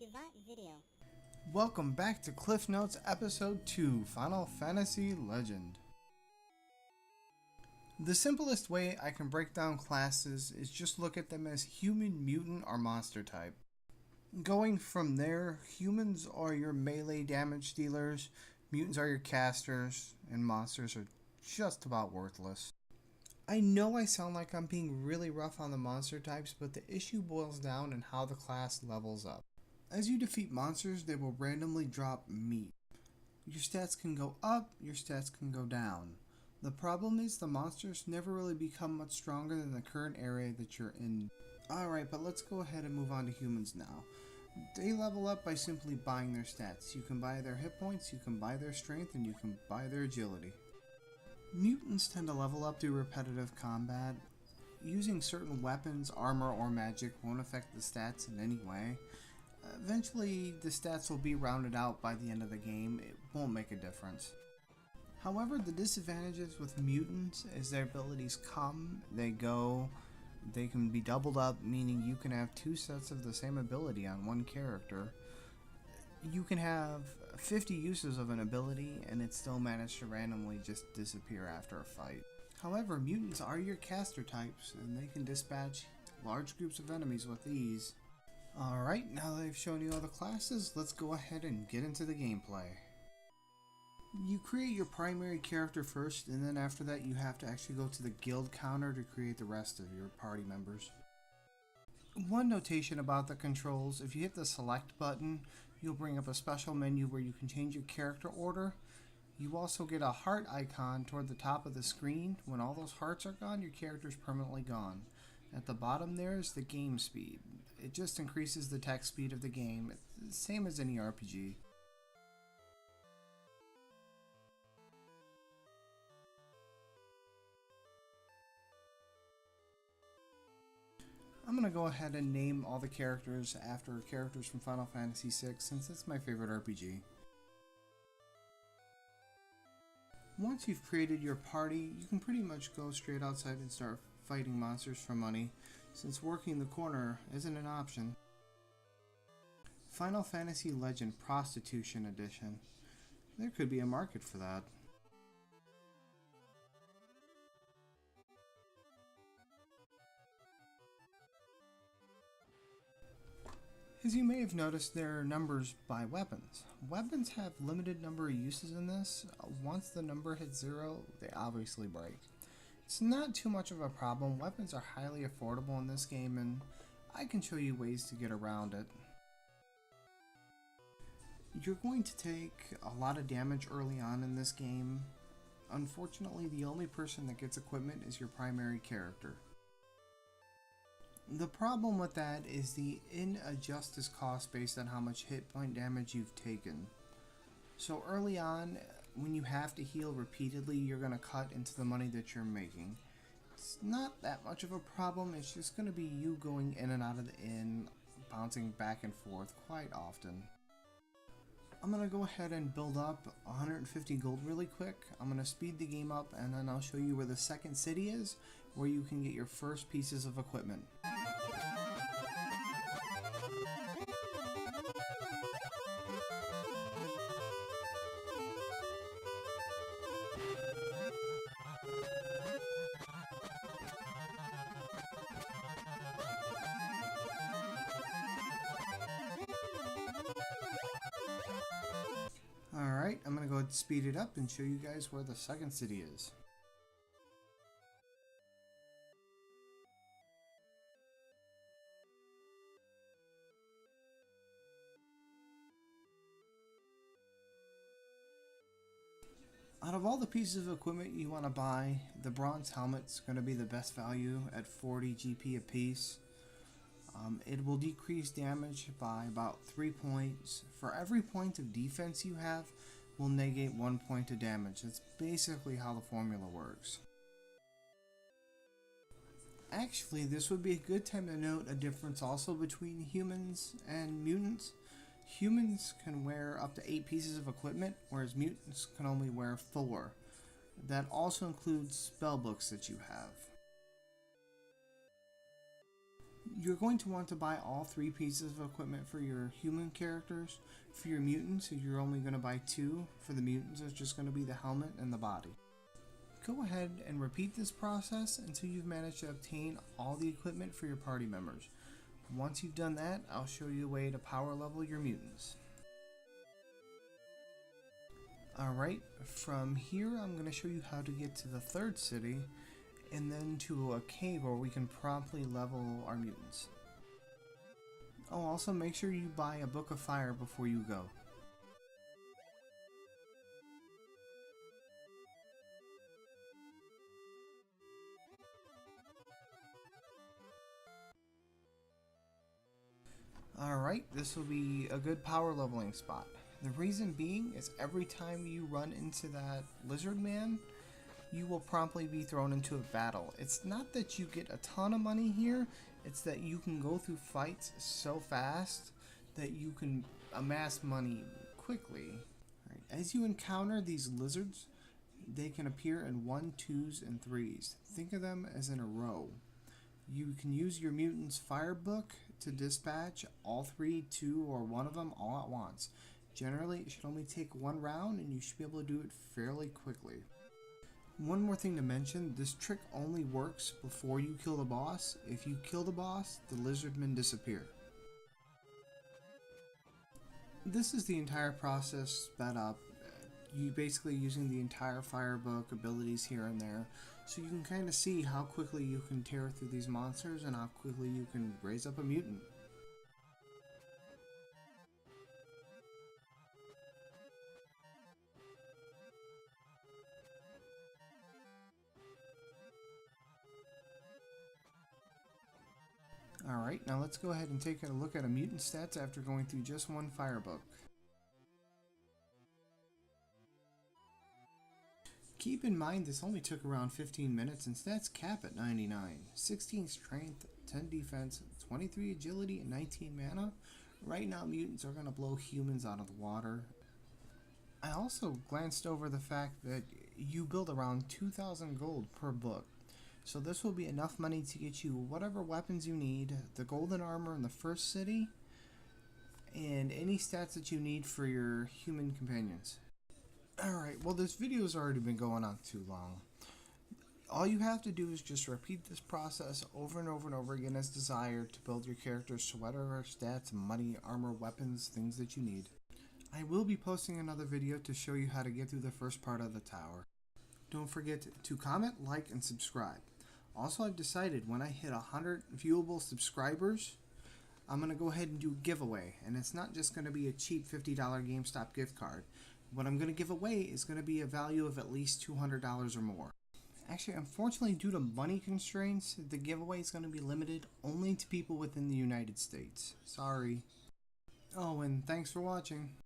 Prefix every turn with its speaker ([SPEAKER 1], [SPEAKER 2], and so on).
[SPEAKER 1] Duvant video.
[SPEAKER 2] Welcome back to Cliff Notes Episode 2, Final Fantasy Legend. The simplest way I can break down classes is just look at them as human, mutant, or monster type. Going from there, humans are your melee damage dealers, mutants are your casters, and monsters are just about worthless. I know I sound like I'm being really rough on the monster types, but the issue boils down in how the class levels up. As you defeat monsters, they will randomly drop meat. Your stats can go up, your stats can go down. The problem is the monsters never really become much stronger than the current area that you're in. Alright, but let's go ahead and move on to humans now. They level up by simply buying their stats. You can buy their hit points, you can buy their strength, and you can buy their agility. Mutants tend to level up through repetitive combat. Using certain weapons, armor, or magic won't affect the stats in any way. Eventually, the stats will be rounded out by the end of the game. It won't make a difference. However, the disadvantages with mutants is their abilities come, they go, they can be doubled up, meaning you can have two sets of the same ability on one character. You can have 50 uses of an ability and it still manage to randomly just disappear after a fight. However, mutants are your caster types and they can dispatch large groups of enemies with ease. Alright, now that I've shown you all the classes, let's go ahead and get into the gameplay. You create your primary character first, and then after that you have to actually go to the guild counter to create the rest of your party members. One notation about the controls, if you hit the select button, you'll bring up a special menu where you can change your character order. You also get a heart icon toward the top of the screen. When all those hearts are gone, your character's permanently gone. At the bottom there is the game speed. It just increases the text speed of the game, it's the same as any RPG. I'm going to go ahead and name all the characters after characters from Final Fantasy VI since it's my favorite RPG. Once you've created your party, you can pretty much go straight outside and start fighting monsters for money, since working the corner isn't an option. Final Fantasy Legend Prostitution Edition. There could be a market for that. As you may have noticed, there are numbers by weapons. Weapons have limited number of uses in this. Once the number hits 0, they obviously break. It's not too much of a problem. Weapons are highly affordable in this game, and I can show you ways to get around it. You're going to take a lot of damage early on in this game. Unfortunately, the only person that gets equipment is your primary character. The problem with that is the inadjusted cost based on how much hit point damage you've taken. So early on, when you have to heal repeatedly, you're going to cut into the money that you're making. It's not that much of a problem, it's just going to be you going in and out of the inn, bouncing back and forth quite often. I'm going to go ahead and build up 150 gold really quick. I'm going to speed the game up and then I'll show you where the second city is, where you can get your first pieces of equipment. Alright, I'm going to go ahead and speed it up and show you guys where the second city is. Out of all the pieces of equipment you want to buy, the bronze helmet's going to be the best value at 40 GP apiece. It will decrease damage by about 3 points. For every point of defense you have, will negate 1 point of damage. That's basically how the formula works. Actually, this would be a good time to note a difference also between humans and mutants. Humans can wear up to 8 pieces of equipment, whereas mutants can only wear 4. That also includes spell books that you have. You're going to want to buy all three pieces of equipment for your human characters. For your mutants, you're only going to buy two. For the mutants, it's just going to be the helmet and the body. Go ahead and repeat this process until you've managed to obtain all the equipment for your party members. Once you've done that, I'll show you a way to power level your mutants. Alright, from here I'm going to show you how to get to the third city and then to a cave where we can promptly level our mutants. Oh, also make sure you buy a book of fire before you go. Alright, this will be a good power leveling spot. The reason being is every time you run into that lizard man, you will promptly be thrown into a battle. It's not that you get a ton of money here, it's that you can go through fights so fast that you can amass money quickly. Right. As you encounter these lizards, they can appear in 1s, 2s, and 3s. Think of them as in a row. You can use your mutant's fire book to dispatch all 3, 2, or 1 of them all at once. Generally, it should only take 1 round and you should be able to do it fairly quickly. One more thing to mention, this trick only works before you kill the boss. If you kill the boss, the lizardmen disappear. This is the entire process sped up. You basically using the entire firebook abilities here and there, so you can kind of see how quickly you can tear through these monsters and how quickly you can raise up a mutant. Alright, now let's go ahead and take a look at a mutant stats after going through just 1 firebook. Keep in mind this only took around 15 minutes and stats cap at 99. 16 strength, 10 defense, 23 agility, and 19 mana. Right now mutants are going to blow humans out of the water. I also glanced over the fact that you build around 2,000 gold per book. So this will be enough money to get you whatever weapons you need, the golden armor in the first city, and any stats that you need for your human companions. Alright, well this video has already been going on too long. All you have to do is just repeat this process over and over and over again as desired to build your characters to whatever stats, money, armor, weapons, things that you need. I will be posting another video to show you how to get through the first part of the tower. Don't forget to comment, like, and subscribe. Also, I've decided when I hit 100 viewable subscribers, I'm going to go ahead and do a giveaway. And it's not just going to be a cheap $50 GameStop gift card. What I'm going to give away is going to be a value of at least $200 or more. Actually, unfortunately, due to money constraints, the giveaway is going to be limited only to people within the United States. Sorry. Oh, and thanks for watching.